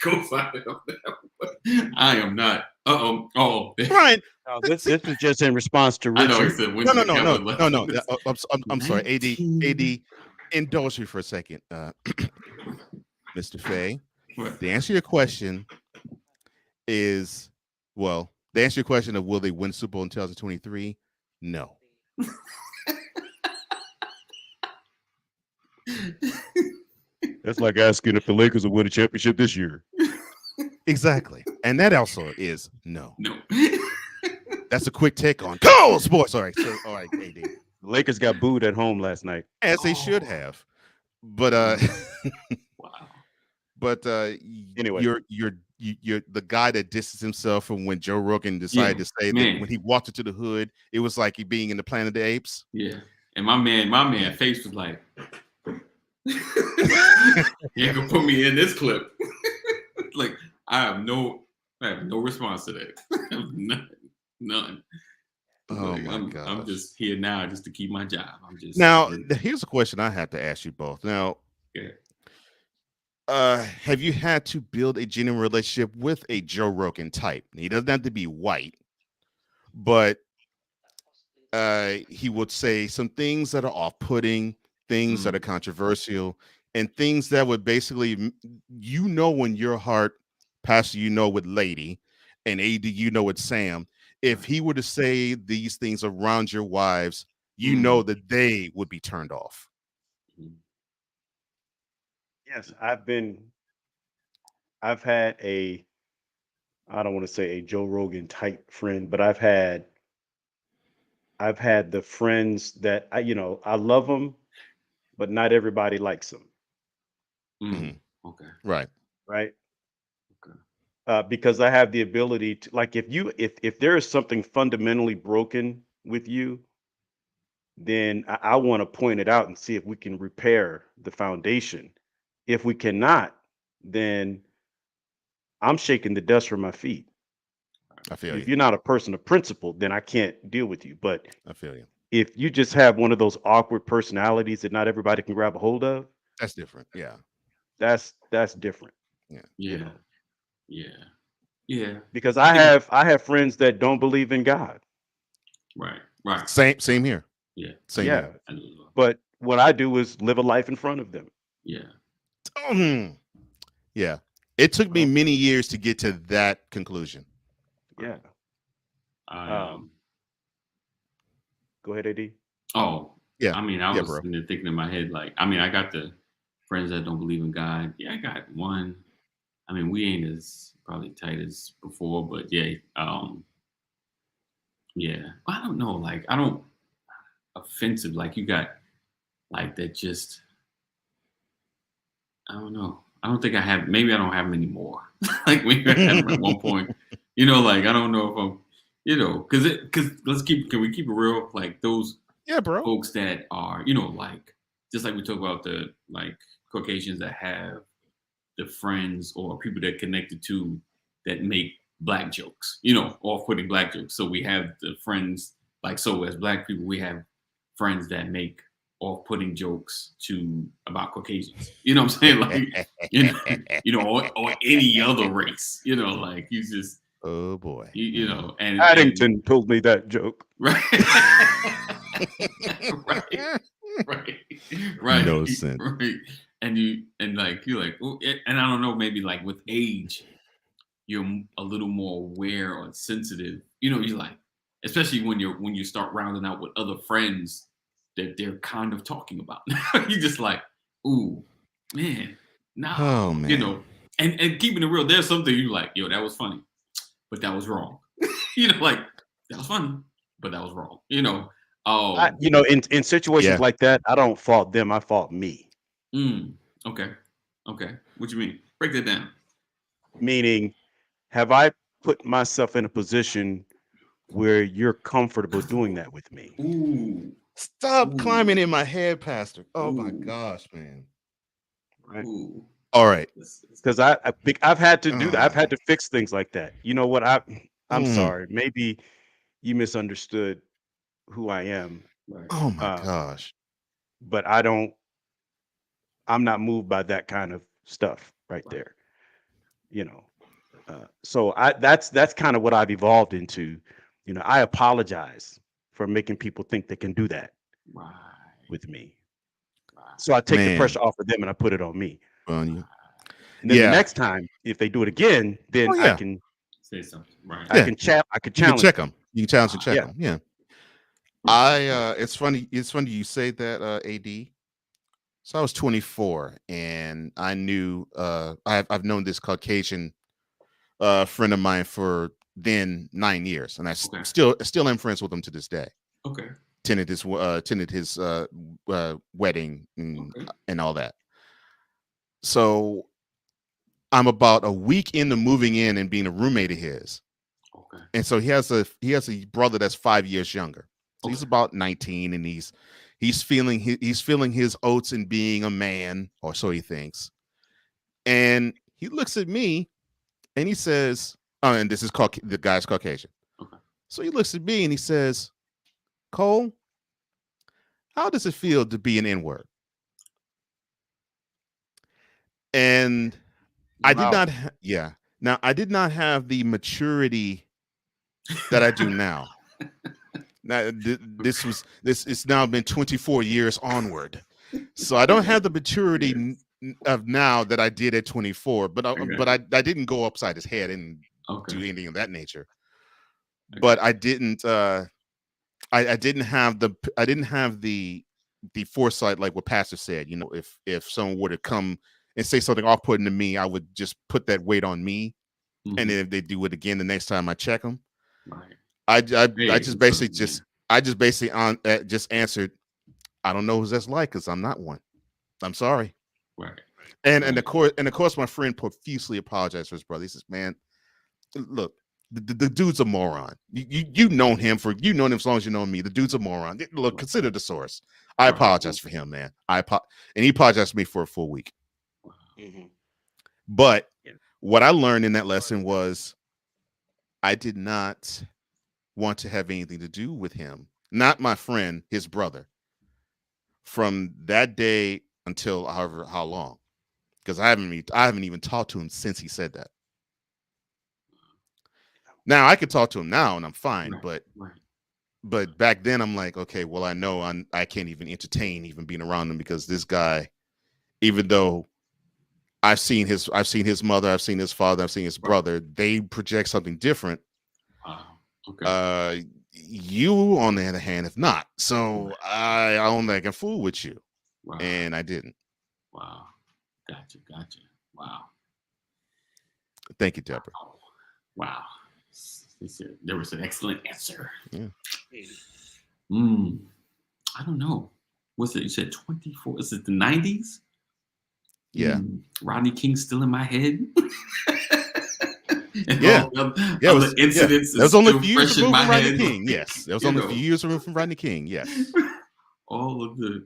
go find it on that. I am not. Oh, Brian. No, this is just in response to I know he Richard. said when No. the I'm sorry. AD, indulge me for a second. Mr. Faye, the answer to your question is, well, the answer to your question of will they win Super Bowl in 2023? No. That's like asking if the Lakers will win a championship this year. Exactly. And that also is no. No. That's a quick take on Cole Sports. All right. So, all right, AD. The Lakers got booed at home last night. As they should have. But Wow. But Anyway. you're the guy that distances himself from when Joe Rogan decided to say that when he walked into the hood, it was like he being in the Planet of the Apes. Yeah. And my man face was like, you ain't gonna put me in this clip. Like I have no response to that. None. Oh Like, my god! I'm just here now just to keep my job. I'm just now. Here's a question I have to ask you both. Now, have you had to build a genuine relationship with a Joe Rogan type? He doesn't have to be white, but he would say some things that are off-putting, things that are controversial, and things that would basically, in your heart, Pastor, with Lady, and AD, with Sam. If he were to say these things around your wives, know that they would be turned off. Yes, I've had I don't want to say a Joe Rogan type friend, but I've had the friends that I love them, but not everybody likes them. Okay. Right. Okay. Because I have the ability to, like, if there is something fundamentally broken with you, then I want to point it out and see if we can repair the foundation. If we cannot, then I'm shaking the dust from my feet. I feel if you're not a person of principle, then I can't deal with you. But I feel you. If you just have one of those awkward personalities that not everybody can grab a hold of, that's different. Yeah. That's different. Yeah. Because I have friends that don't believe in God. Right. Same here. Yeah. Same here. Yeah. But what I do is live a life in front of them. Yeah. Yeah. It took me many years to get to that conclusion. Yeah. Go ahead, AD. Oh, yeah. I mean, I was thinking in my head, like, I mean, I got the friends that don't believe in God. Yeah, I got one. I mean, we ain't as probably tight as before, but yeah. Yeah. I don't know. Like, I don't offensive. Like, you got like that just, I don't know. I don't think I have, maybe I don't have them anymore. Like, maybe I had them at one point. Like, I don't know if I'm, because can we keep it real? Like those folks that are, like, just like we talk about the, like, Caucasians that have the friends or people that connected to that make black jokes, off-putting black jokes. So we have the friends, like, so as black people, we have friends that make off-putting jokes about Caucasians. You know what I'm saying? Like, or any other race, like you just, oh boy. And Paddington told me that joke. Right. Right. No sense. Right. And you're like, oh, and I don't know, maybe like with age, you're a little more aware or sensitive. You're like, especially when you start rounding out with other friends that they're kind of talking about. You're just like, ooh, man, nah. Oh man. And keeping it real, there's something you like, yo, that was funny, but that was wrong. Like, that was funny, but that was wrong. In situations like that, I don't fault them. I fault me. Okay. What you mean? Break that down. Meaning, have I put myself in a position where you're comfortable doing that with me. Ooh. Stop Ooh. climbing in my head, Pastor. Oh my Ooh. gosh, man. Right? Ooh. All right. Because I've had to do that. I've had to fix things like that. You know what? I'm sorry. Maybe you misunderstood who I am. Right. Oh my gosh. But I'm not moved by that kind of stuff right there. You know. So that's kind of what I've evolved into. You know, I apologize for making people think they can do that Right. with me. Right. So I take the Man. pressure off of them and I put it on me. On you. And then Yeah. the next time, if they do it again, then Oh, yeah. I can Say something. Right. I Yeah. can You can challenge check them. You can challenge and check Yeah. them. Yeah. It's funny you say that, AD. So I was 24 and I knew I've known this Caucasian friend of mine for then 9 years, and I Okay. still am friends with him to this day. Okay. Attended his wedding Okay. and all that. So I'm about a week into moving in and being a roommate of his. Okay. And so he has a brother that's 5 years younger. So he's Okay. about 19, and he's feeling his oats in being a man, or so he thinks. And he looks at me and he says, oh, and this is the guy's Caucasian. Okay. So he looks at me and he says, Cole, how does it feel to be an N-word? And I did not, Now I did not have the maturity that I do now. Now it's now been 24 years onward, so I don't have the maturity of now that I did at 24. But I didn't go upside his head and do anything of that nature. But I didn't. I didn't have the foresight, like what Pastor said. You know, if someone were to come and say something off-putting to me, I would just put that weight on me. Mm-hmm. And then if they do it again the next time I check them, right. I just basically answered, I don't know who that's like, because I'm not one. I'm sorry. Right. And of course my friend profusely apologized for his brother. He says, man, look, the dude's a moron. You've known him as long as you know me. The dude's a moron. Look, consider the source. I apologize for him, man. And he apologized to me for a full week. Mm-hmm. But what I learned in that lesson was I did not want to have anything to do with him, not my friend, his brother, from that day until however how long, because I haven't even talked to him since he said that. Now I could talk to him now and I'm fine, but back then I'm like, okay, well, I know I can't even entertain even being around him, because this guy, even though I've seen his mother, I've seen his father, I've seen his brother, they project something different. Okay. You, on the other hand, have not. So I don't think I can fool with you. Wow. And I didn't. Wow. Gotcha. Wow. Thank you, Deborah. Wow. There was an excellent answer. Yeah. I don't know. What's it? You said 24. Is it the 90s? Yeah. Rodney King's still in my head. Yeah. That was only a few years removed from Rodney head. King. Yes. That was only a few years removed from Rodney King. Yes. All of the,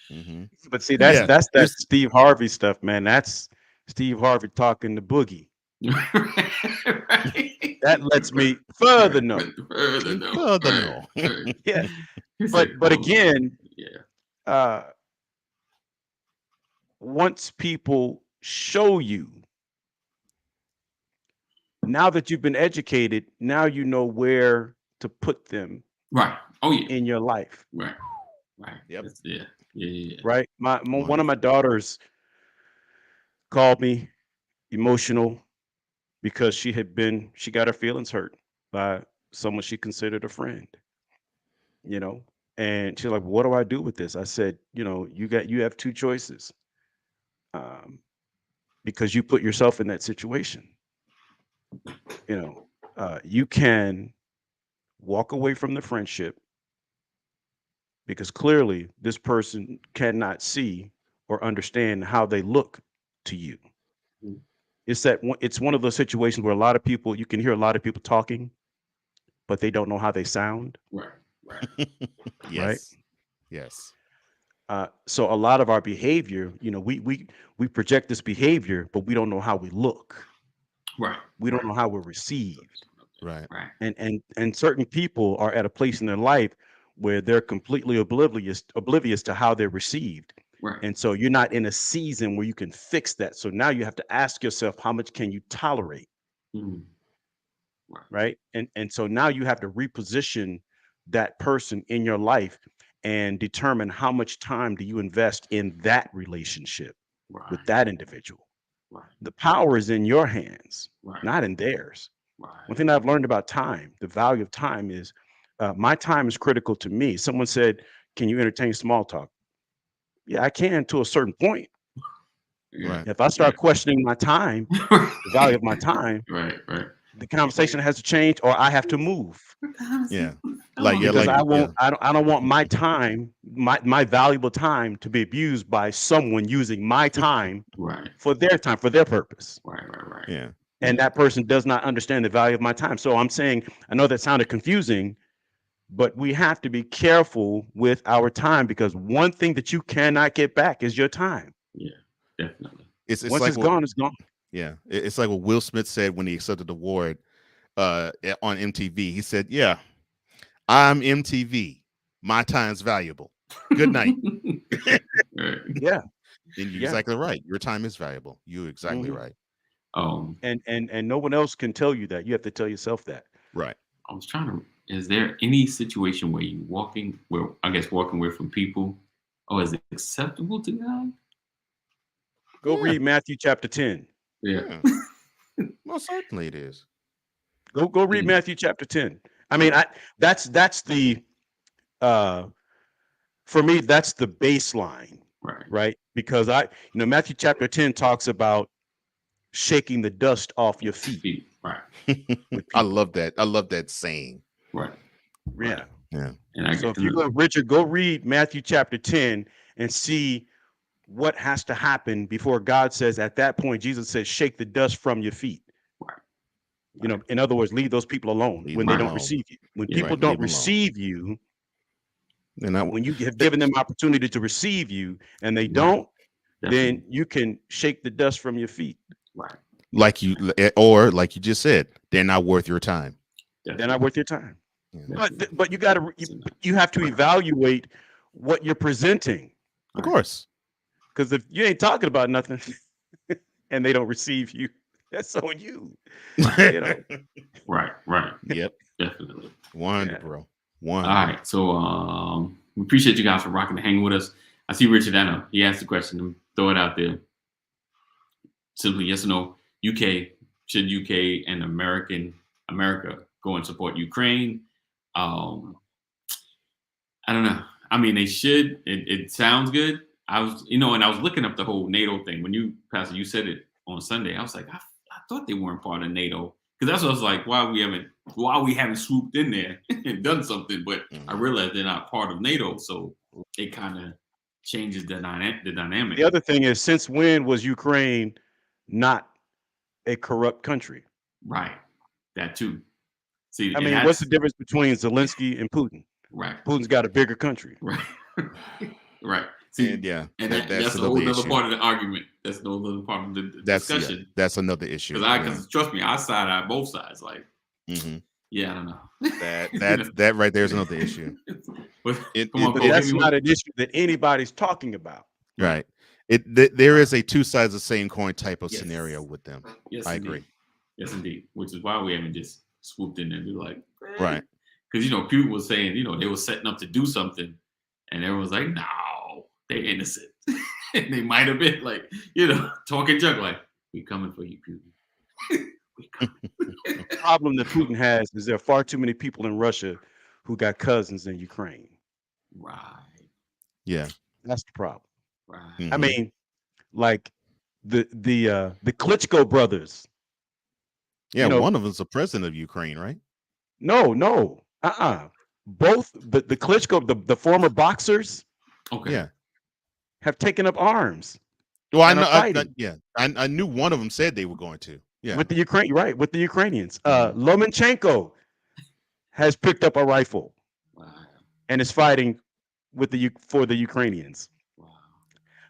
Mm-hmm. But see, that's that Steve Harvey stuff, man. That's Steve Harvey talking to Boogie. Right. That lets me further know. Yeah. But again, once people show you, now that you've been educated, now you know where to put them. Right. Oh yeah. In your life. Right. Yep. Yeah. Right. One of my daughters called me emotional because she got her feelings hurt by someone she considered a friend. You know, and she's like, "What do I do with this?" I said, you have two choices. Because you put yourself in that situation. You can walk away from the friendship because clearly this person cannot see or understand how they look to you. it's it's one of those situations where a lot of people, you can hear a lot of people talking, but they don't know how they sound. Right. Yes. Yes. So a lot of our behavior, we project this behavior, but we don't know how we look. Right. We don't know how we're received. Right. Right. And certain people are at a place in their life where they're completely oblivious to how they're received. Right. And so you're not in a season where you can fix that. So now you have to ask yourself, how much can you tolerate? Mhm. Right. And so now you have to reposition that person in your life and determine how much time do you invest in that relationship with that individual. Right. The power is in your hands, Right. not in theirs. Right. One thing I've learned about time, the value of time is my time is critical to me. Someone said, can you entertain small talk? Yeah, I can to a certain point. Right. If I start questioning my time, the value of my time, Right. the conversation has to change, or I have to move. Yeah. Because I don't want my time, my valuable time, to be abused by someone using my time for their time, for their purpose. Right. Yeah. And that person does not understand the value of my time. So I'm saying, I know that sounded confusing, but we have to be careful with our time, because one thing that you cannot get back is your time. Yeah, definitely. It's Once like it's gone, it's gone. Yeah. It's like what Will Smith said when he accepted the award on MTV. He said, yeah, I'm MTV. My time's valuable. Good night. Yeah. And you're exactly right. Your time is valuable. You're exactly right. And no one else can tell you that. You have to tell yourself that. Right. I was trying to, is there any situation where you walking away from people, is it acceptable to God? Go read Matthew chapter 10. Yeah. Well, certainly it is. Go read Matthew chapter 10. I mean, that's the for me, that's the baseline. Right. Because Matthew chapter 10 talks about shaking the dust off your feet. Right. I love that. I love that saying. Right. Yeah. Yeah. And so if you go, Richard, go read Matthew chapter 10 and see what has to happen before God says, at that point, Jesus says, shake the dust from your feet. Right. In other words, leave those people alone when they don't receive you. When people don't receive you, when you have given them opportunity to receive you and they don't, then you can shake the dust from your feet. Right. Like you just said, they're not worth your time. They're not worth your time. Yeah. But you have to evaluate what you're presenting. Of course. Because if you ain't talking about nothing and they don't receive you, that's on you. Right. Yep. Definitely. Bro. All right. So we appreciate you guys for rocking and hanging with us. I see Richard Anna. He asked the question. Throw it out there. Simply yes or no. Should UK and America go and support Ukraine? I don't know. I mean, they should. It sounds good. I was looking up the whole NATO thing. When you, Pastor, you said it on Sunday, I was like, I thought they weren't part of NATO. Because that's what I was like, why we haven't swooped in there and done something. But I realized they're not part of NATO. So it kind of changes the dynamic. The other thing is, since when was Ukraine not a corrupt country? Right. That too. See, I mean, what's the difference between Zelensky and Putin? Right. Putin's got a bigger country. Right. Right. See, and that's a whole other part of the argument. That's no other part of the discussion. That's another issue. Because trust me, I side eye both sides. Like, yeah, I don't know. That right there is another issue. But that's not an issue that anybody's talking about. Right. There is a two sides of the same coin type of scenario with them. Yes, I agree. Yes, indeed. Which is why we haven't just swooped in and be like, right. Because people were saying, they were setting up to do something, and everyone's like, no, they're innocent. And they might have been like, talking junk, like, we coming for you, Putin. The problem that Putin has is there are far too many people in Russia who got cousins in Ukraine. Right. Yeah. That's the problem. Right. Mm-hmm. I mean, like the Klitschko brothers. Yeah, one of them's the president of Ukraine, right? No. Both the Klitschko, the former boxers, okay, yeah, have taken up arms. Well, I and are know. fighting. I knew one of them said they were going to. Yeah. With the Ukraine, right? With the Ukrainians, Lomachenko has picked up a rifle Wow. and is fighting for the Ukrainians. Wow.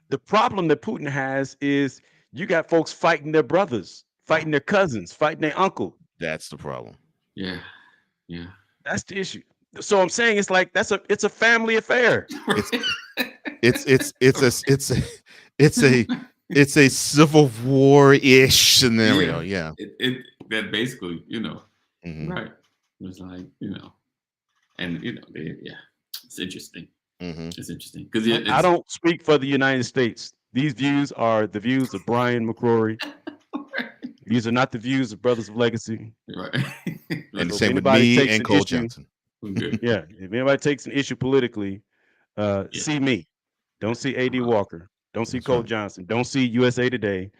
The problem that Putin has is you got folks fighting their brothers, fighting their cousins, fighting their uncle. That's the problem. Yeah. Yeah. That's the issue. So I'm saying it's like it's a family affair. It's a civil war-ish scenario. Yeah. That basically, Mhm. right. It's like, and it's interesting. Mhm. It's interesting because I don't speak for the United States. These views are the views of Brian McCrory. These are not the views of Brothers of Legacy. right. And the So same with anybody me takes and an Cole issue- Johnson. Good. Yeah, if anybody takes an issue politically, see me. Don't see A.D. Walker. Don't see That's Cole right. Johnson. Don't see USA Today.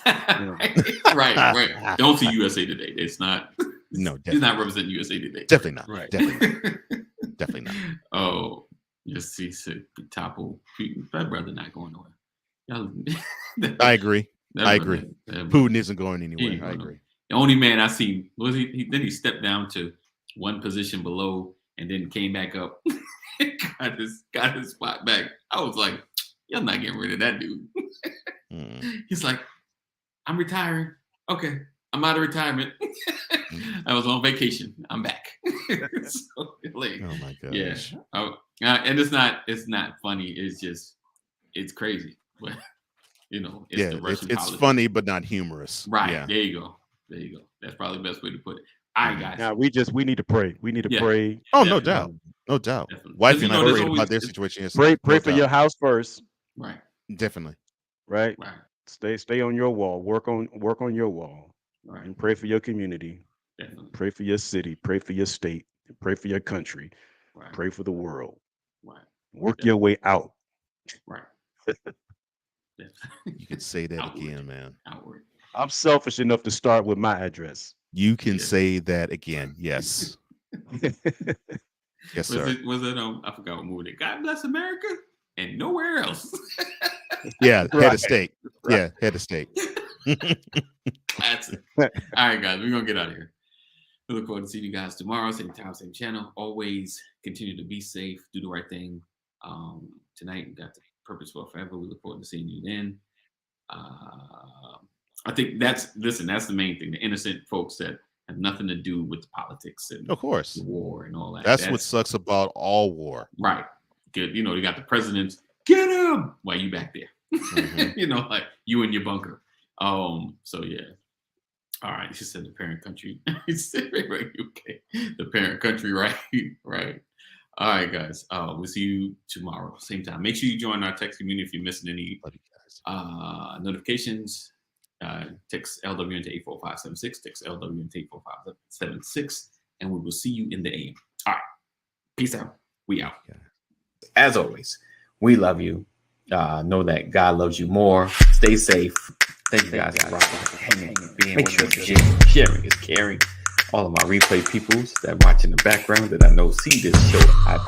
right. Don't see USA Today. It's not. No, He's not representing USA Today. Definitely not. Right. Definitely not. Oh, just see topple. That brother not going nowhere. I agree. That I brother- agree. that- Putin isn't going He anywhere. ain't I going agree. The only man I seen was then he stepped down to one position below and then came back up. got his spot back. I was like, y'all not getting rid of that dude. Mm. He's like, I'm retiring. Okay, I'm out of retirement. I was on vacation. I'm back. So, like, Oh my yeah. gosh. And it's not funny. It's crazy. But it's the Russian it's politics. funny but not humorous. Right. Yeah. There you go. That's probably the best way to put it. All right, guys. Now we need to pray. We need to Yeah. pray. Oh, no Definitely. doubt. No doubt. Definitely. Wifey 'Cause, and I there's prayed always- about their situation Pray yesterday. No for your doubt. house first, Right. Definitely. right? Right. Stay on your wall. Work on your wall, Right. and pray for your community. Definitely. Pray for your city. Pray for your state. Pray for your country. Right. Pray for the world. Right. Work your way out. Right. Definitely. You could say that Outward. again, man. Outward. I'm selfish enough to start with my address. You can Yeah. say that again. Yes. Yes, sir. Was it I forgot what movie it. God bless America and nowhere else. Yeah, head Right. of state. Yeah, head of state. That's it. All right, guys, we're gonna get out of here. We look forward to seeing you guys tomorrow, same time, same channel. Always continue to be safe, do the right thing. Tonight we got the Purpose for Forever. We look forward to seeing you then. I think that's the main thing. The innocent folks that have nothing to do with the politics and Of course. the war and all that. That's what sucks about all war. right. Good. You got the presidents, get him while you back there. Mhm. Like you in your bunker. So yeah. All right. She said the parent country. He said right, okay. The parent country, right? Right. All right, guys. We'll see you tomorrow, same time. Make sure you join our text community if you're missing any Love you guys. notifications. Text LWN to 84576. Text LWN to 84576. And we will see you in the AM. All right. Peace out. We out. Yeah. As always, we love you. Know that God loves you more. Stay safe. Thank you guys for rocking, hanging, being. Make sure to sharing is caring. All of my replay peoples that watch in the background that I know see this show. I